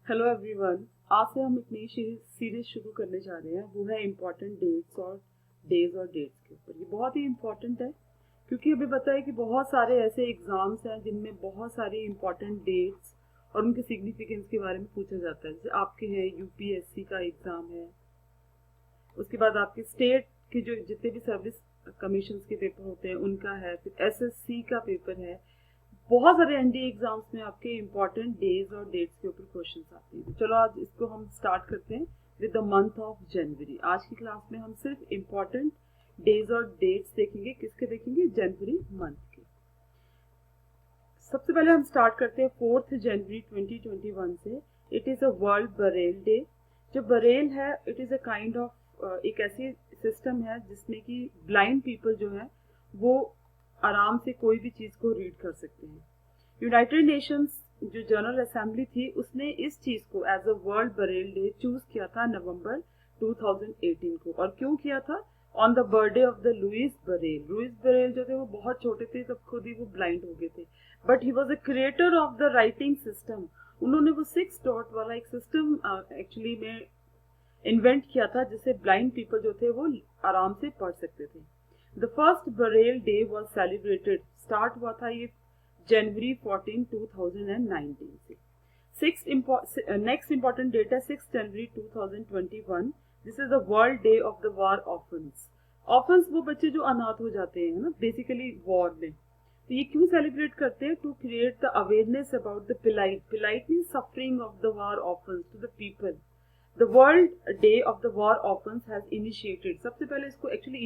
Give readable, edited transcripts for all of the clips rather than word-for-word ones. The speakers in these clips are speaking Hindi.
Hello everyone. आज से हम एक नई सीरीज शुरू करने जा रहे हैं, वो है इम्पॉर्टेंट डेट्स और डेट्स के ऊपर। ये बहुत ही इम्पॉर्टेंट है क्योंकि हमें पता है कि बहुत सारे ऐसे एग्जाम्स हैं जिनमें बहुत सारी इम्पॉर्टेंट डेट्स और उनके सिग्निफिकेंस के बारे में पूछा जाता है। जैसे आपके है यूपीएससी का एग्जाम है, उसके बाद आपके स्टेट के जो जितने भी सर्विस कमीशन के पेपर होते हैं उनका है, फिर एसएससी का पेपर है। बहुत सारे एनडीए एग्जाम्स में आपके इम्पोर्टेंट डेज और डेट्स के ऊपर क्वेश्चंस आते हैं। तो चलो आज इसको हम स्टार्ट करते हैं with the month of January. आज की क्लास में हम सिर्फ इम्पोर्टेंट डेज और डेट्स देखेंगे। किसके देखेंगे? जनवरी मंथ के। सबसे पहले हम स्टार्ट करते हैं 4 जनवरी 2021 से। It is a world Braille day. जो बरेल है it is a kind of एक ऐसी सिस्टम है जिसमें कि ब्लाइंड पीपल जो है वो आराम से कोई भी चीज को रीड कर सकते हैं। यूनाइटेड नेशंस जो जनरल असेंबली थी उसने इस चीज को as a world Braille day choose किया था नवंबर 2018 को। और क्यों किया था? On the birthday of the Louis Braille. Louis Braille जो थे वो बहुत छोटे थे तब खुद ही वो ब्लाइंड हो गए थे, but he was a creator of the writing system. उन्होंने वो 6 डॉट वाला एक सिस्टम एक्चुअली में इन्वेंट किया था जिससे ब्लाइंड पीपल जो थे वो आराम से पढ़ सकते थे। The first Barail day was celebrated, start हुआ था ये जनवरी 14, 2019 से। नेक्स्ट इंपॉर्टेंट डेट है 6 जनवरी 2021। This is the world day of the war orphans. Orphans वो बच्चे जो अनाथ हो जाते हैं ना बेसिकली वॉर में। तो ये क्यों सेलिब्रेट करते हैं? To create the awareness about the plight mean suffering of the war orphans to the people. The world day of the war orphans has initiated, सबसे पहले इसको एक्चुअली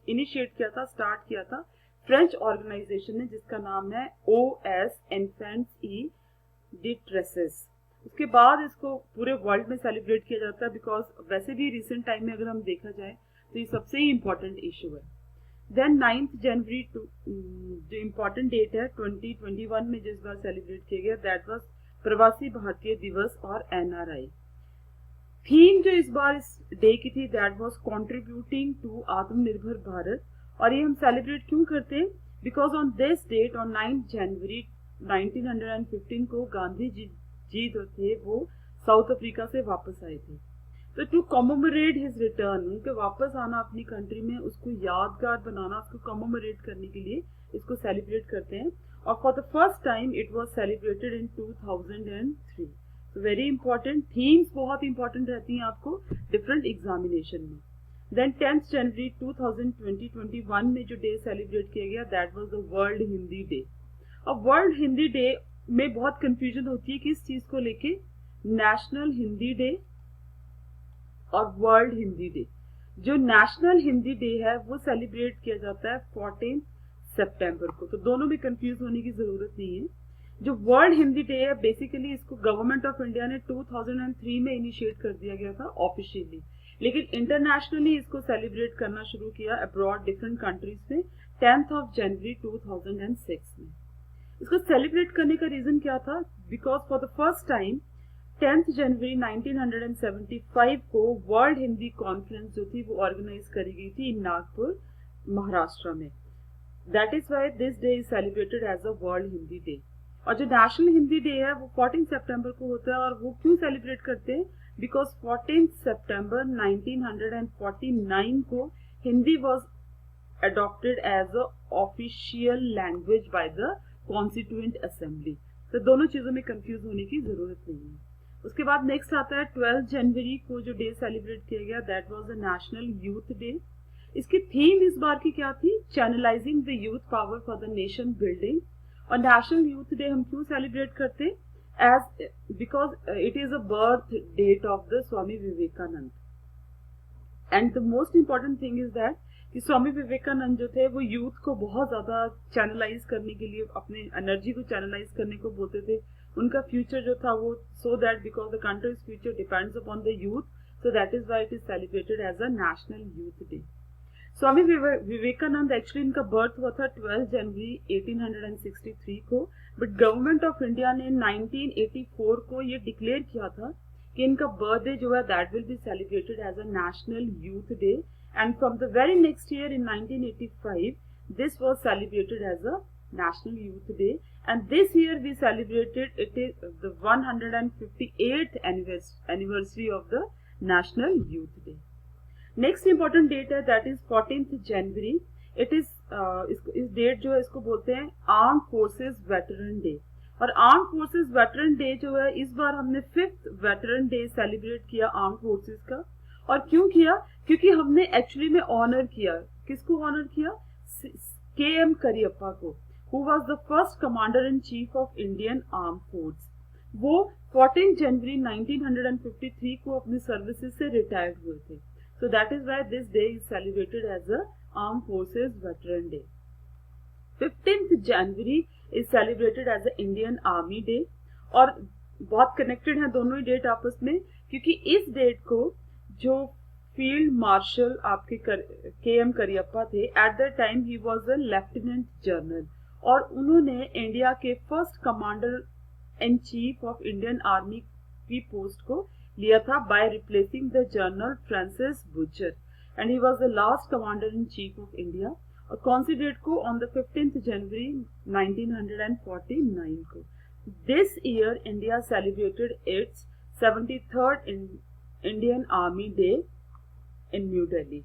इनिशिएट किया था, स्टार्ट किया था फ्रेंच ऑर्गेनाइजेशन ने जिसका नाम है OS इन्फेंट्स ई डिट्रेसेस। उसके बाद इसको पूरे वर्ल्ड में सेलिब्रेट किया जाता है बिकॉज वैसे भी रिसेंट टाइम में अगर हम देखा जाए तो ये सबसे ही इम्पोर्टेंट इशू है। देन 9 जनवरी जो इम्पोर्टेंट डेट है 2021 में जिस बार सेलिब्रेट किया गया दैट वाज प्रवासी भारतीय दिवस और NRI। थीम जो इस बार इस डे की थी दैट वाज कंट्रीब्यूटिंग टू आत्मनिर्भर भारत। और ये हम सेलिब्रेट क्यों करते हैं? Because on this date on 9 January 1915 को गांधी जी जो थे वो साउथ अफ्रीका से वापस आए थे। तो टू कॉमेमोरेट हिज रिटर्न, उनके वापस आना अपनी कंट्री में, उसको यादगार बनाना, उसको कॉमेमोरेट करने के लिए इसको सेलिब्रेट करते हैं। और for the first time it was celebrated in 2003। तो वेरी इंपॉर्टेंट थीम्स बहुत इंपॉर्टेंट रहती हैं आपको डिफरेंट एग्जामिनेशन में। देन 10 जनवरी 2021 में जो डे सेलिब्रेट किया गया that was the world Hindi day. अब वर्ल्ड हिंदी डे में बहुत कंफ्यूजन होती है किस चीज को लेके, नेशनल हिंदी डे और वर्ल्ड हिंदी डे। जो नेशनल हिंदी डे है वो सेलिब्रेट किया जाता है 14 सितंबर को, तो दोनों में कंफ्यूज होने की जरूरत नहीं है। जो वर्ल्ड हिंदी डे है बेसिकली इसको गवर्नमेंट ऑफ इंडिया ने 2003 में इनिशिएट कर दिया गया था ऑफिशियली, लेकिन इंटरनेशनली इसको सेलिब्रेट करना शुरू किया अब्रॉड डिफरेंट कंट्रीज में 10 जनवरी 2006 में। इसको सेलिब्रेट करने का रीजन क्या था? Because for the first time 10 जनवरी 1975 को वर्ल्ड हिंदी कॉन्फ्रेंस जो थी वो ऑर्गेनाइज करी गई थी नागपुर महाराष्ट्र में। That is why this day is celebrated as a world Hindi day. और जो नेशनल हिंदी डे है वो 14 सितंबर को होता है। और वो क्यों सेलिब्रेट करते हैं? बिकॉज 14 सितंबर 1949 को Hindi was adopted as a official language by the Constituent Assembly। तो दोनों चीजों में कंफ्यूज होने की जरूरत नहीं है। उसके बाद नेक्स्ट आता है 12 जनवरी को जो डे सेलिब्रेट किया गया that was the national youth day. इसकी थीम इस बार की क्या थी? Channelizing the youth power for the nation building. और नेशनल यूथ डे हम क्यों सेलिब्रेट करते हैं? As because it is a birth date of the Swami Vivekananda. And the most important thing is that कि स्वामी विवेकानंद जो थे वो यूथ को बहुत ज्यादा चैनलाइज करने के लिए, अपने एनर्जी को चैनलाइज करने को बोलते थे। उनका फ्यूचर जो था वो so that because the country's future depends upon the youth, so that is why it is celebrated as a national youth day. Swami Vivekananda actually इनका बर्थ हुआ था 12 जनवरी 1863 को, बट गवर्नमेंट ऑफ इंडिया ने 1984 को ये डिक्लेयर किया था कि इनका बर्थडे जो है that will be celebrated as a national youth day. And from the very next year in 1985, this was celebrated as a National Youth Day. and this year we celebrated it is the 158th anniversary of the National Youth Day. Next important date है that is 14th January. It is इस डेट जो है इसको बोलते हैं आर्म फोर्सेस वेटरन डे. और आर्म फोर्सेस वेटरन डे जो है इस बार हमने 5th वेटरन डे सेलिब्रेट किया आर्म फोर्सेस का. और क्यों किया? क्योंकि हमने एक्चुअली में ऑनर किया. किसको ऑनर किया? KM करियप्पा को, who was the first commander in chief of Indian arm force. वो 14 जनवरी 1953 को अपनी सर्विसेज से रिटायर्ड हुए थे. So that is why this day is celebrated as a Armed Forces Veteran Day. 15th January is celebrated as a Indian Army Day. और बहुत कनेक्टेड हैं दोनों ही डेट आपस में, क्योंकि इस डेट को जो फील्ड मार्शल आपके KM करियप्पा थे, at the time he was a lieutenant general, और उन्होंने इंडिया के first commander in chief of Indian army की पोस्ट को लिया था by replacing the general Francis butcher, and he was the last commander in chief of India. और कौन सी डेट को? ऑन द 15th जनवरी 1949 को. This year India celebrated it's 73rd Indian army day in new Delhi.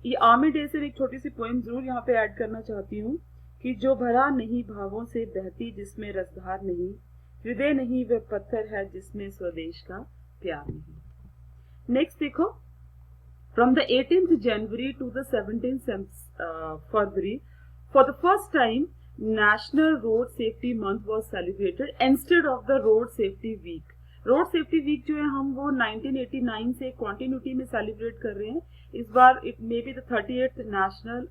ये आर्मी डे से एक छोटी सी पोएम जरूर यहाँ पे ऐड करना चाहती हूँ कि जो भरा नहीं भावों से बहती जिसमें रसधार नहीं, हृदय नहीं वे पत्थर है जिसमें स्वदेश का प्यार नहीं. नेक्स्ट देखो, from the 18th January to the 17th February for the first time national road safety month was celebrated instead of the road safety week. Road safety week जो है हम वो 1989 से कंटिन्यूटी में सेलिब्रेट कर रहे हैं. इस बार it may be the 38th national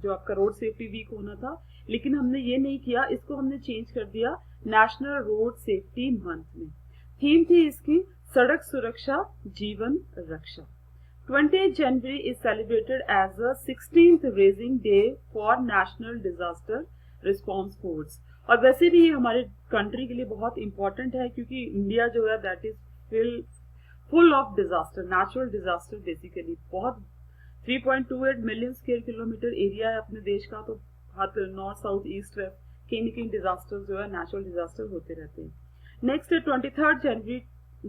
जो आपका रोड सेफ्टी वीक होना था, लेकिन हमने ये नहीं किया, इसको हमने चेंज कर दिया नेशनल रोड सेफ्टी मंथ में. थीम थी इसकी सड़क सुरक्षा जीवन रक्षा. 20th January is celebrated as a 16th raising day for national disaster response force. और वैसे भी ये हमारे कंट्री के लिए बहुत इंपॉर्टेंट है, क्योंकि इंडिया जो है that is full of disaster, natural disaster basically. बहुत 3.28 मिलियन स्क्वायर किलोमीटर एरिया है अपने देश का, तो हर नॉर्थ साउथ ईस्ट वेस्ट कहीं न कहीं डिजास्टर जो है नेचुरल डिजास्टर होते रहते हैं. नेक्स्ट है 23rd जनवरी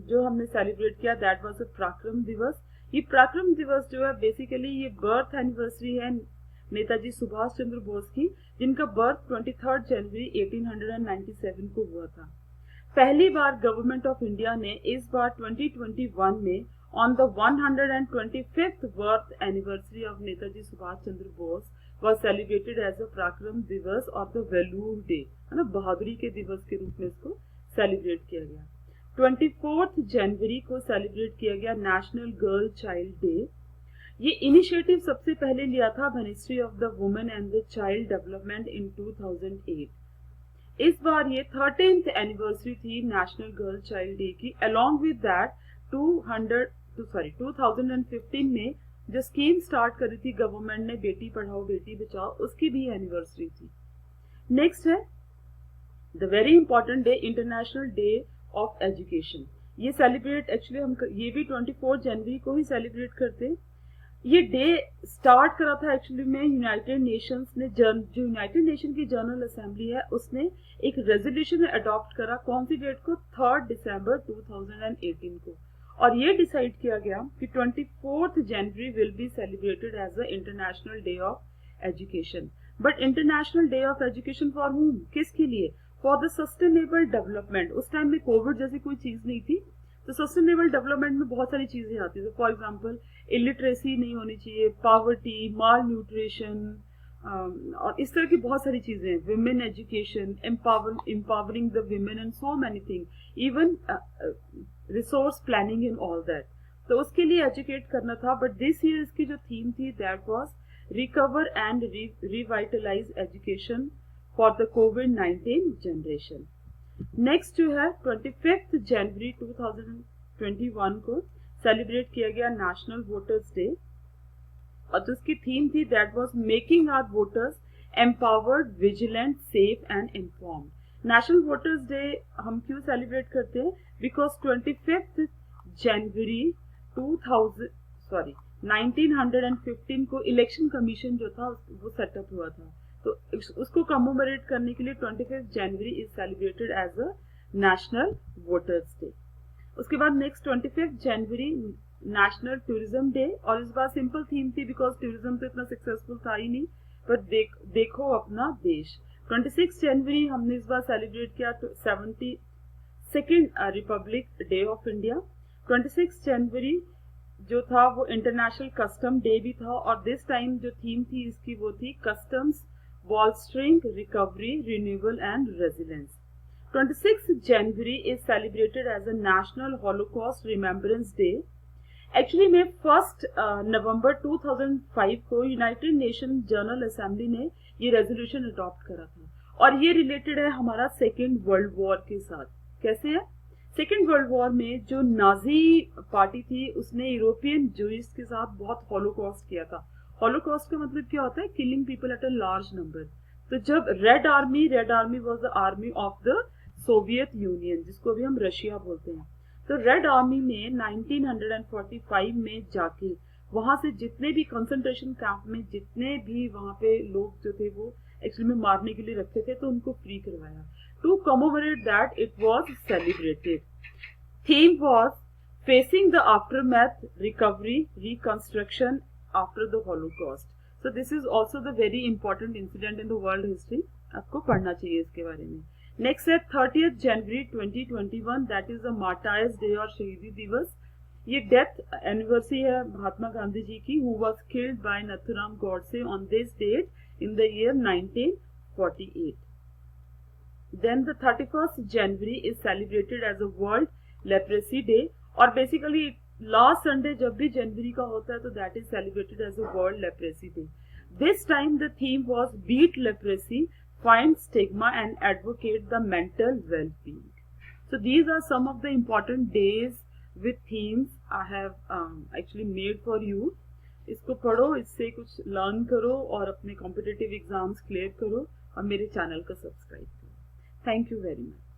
जो हमने सेलिब्रेट किया, दैट वाज अ पराक्रम दिवस. ये पराक्रम दिवस जो है बेसिकली ये बर्थ एनिवर्सरी है नेताजी सुभाष चंद्र बोस की, जिनका बर्थ 23rd जनवरी 1897 को हुआ था. पहली बार गवर्नमेंट ऑफ इंडिया ने इस बार 2021 में on the 125th birth anniversary of Netaji Subhash Chandra Bose was celebrated as a पराक्रम दिवस और द वेलूर डे, है ना, बहादुरी के दिवस के रूप में इसको सेलिब्रेट किया गया. 24th जनवरी को सेलिब्रेट किया गया नेशनल गर्ल चाइल्ड डे. ये इनिशिएटिव सबसे पहले लिया था ministry of the women and the child development in 2008. इस बार ये 13th एनिवर्सरी थी नेशनल गर्ल चाइल्ड डे की. अलॉन्ग विद दैट 2015 में जो स्कीम स्टार्ट करी थी गवर्नमेंट ने, बेटी पढ़ाओ बेटी बचाओ, उसकी भी एनिवर्सरी थी. नेक्स्ट है the very important day international day of education. ये सेलिब्रेट एक्चुअली हम ये भी 24 जनवरी को ही सेलिब्रेट करते हैं. ये डे स्टार्ट करा था एक्चुअली में यूनाइटेड नेशंस ने, जो यूनाइटेड नेशन की जनरल असेंबली है उसने एक रेजोल्यूशन अडॉप्ट करा. कौन सी डेट को? 3 दिसंबर 2018 को. और ये डिसाइड किया गया कि 24th January will be celebrated as a international day of education. But international day of education for whom? किसके लिए? For the sustainable development. उस टाइम में कोविड जैसी कोई चीज नहीं थी, तो सस्टेनेबल डेवलपमेंट में बहुत सारी चीजें आती थी. फॉर एग्जांपल इलिटरेसी नहीं होनी चाहिए, पॉवर्टी, माल न्यूट्रिशन, और इस तरह की बहुत सारी चीजें, women education, empowering the women and so many thing, even resource planning in all that. तो उसके लिए एजुकेट करना था. बट दिस ईयर इसकी जो थीम थी that was recover and revitalise education for the covid generation. Next जो है 25th जनवरी 2021 को सेलिब्रेट किया गया नेशनल वोटर्स डे, और जिसकी थीम थी that was making our voters empowered, vigilant, safe and informed. National voters day हम क्यों सेलिब्रेट करते हैं? बिकॉज 25th जनवरी 1915 को इलेक्शन कमीशन जो था वो सेटअप हुआ था. तो उसको कमोमरेट करने के लिए 25 January is celebrated as a national voters day. उसके बाद next 25 January national tourism day, और इस बार सिंपल थीम थी बिकॉज टूरिज्म तो इतना सक्सेसफुल था ही नहीं, पर देखो अपना देश। 26 जनवरी हमने इस बार सेलिब्रेट किया 72nd Republic day of India. 26 जनवरी जो था वो इंटरनेशनल कस्टम डे भी था, और दिस टाइम जो थीम थी इसकी वो थी customs bolstering recovery, renewal and resilience. 26th January is celebrated as a National Holocaust Remembrance Day. Actually में 1 नवंबर 2005 को यूनाइटेड नेशन जनरल असेंबली ने ये रेजोल्यूशन अडॉप्ट करा था, और ये रिलेटेड है हमारा सेकेंड वर्ल्ड वॉर के साथ। कैसे है? सेकेंड वर्ल्ड वॉर में जो नाजी पार्टी थी उसने यूरोपियन जूइस के साथ बहुत हॉलोकॉस्ट किया था। हॉलोकॉस्ट का मतलब क्या होता है? Killing people at a large number. तो जब red army was the army of the Soviet union, जिसको भी हम रशिया बोलते हैं, तो रेड आर्मी ने 1945 में जाके वहां से जितने भी कंसंट्रेशन कैंप में जितने भी वहां पे लोग जो थे वो एक्चुअली में मारने के लिए रखे थे, तो उनको फ्री करवाया। To commemorate that it was celebrated. Theme was facing the aftermath, recovery, reconstruction after the Holocaust. So this is also the very important incident in the world history. आपको पढ़ना चाहिए इसके बारे में। Next है 30th January 2021, that is the Martyrs Day और शहीदी दिवस। ये डेथ एनिवर्सरी है महात्मा गांधी जी की, who was killed by Nathuram Godse on this date in the year 1948. Then the 31st January is celebrated as a World Leprosy Day, और बेसिकली लास्ट संडे जब भी जनवरी का होता है तो that is celebrated as a world leprosy day. This time the theme was beat leprosy, find stigma and advocate the mental wellbeing. So these are some of the important days with themes I have actually made for you. इसको पढ़ो, इससे कुछ लर्न करो और अपने कॉम्पिटिटिव एग्जाम्स क्लियर करो, और मेरे चैनल को सब्सक्राइब करो। Thank you very much.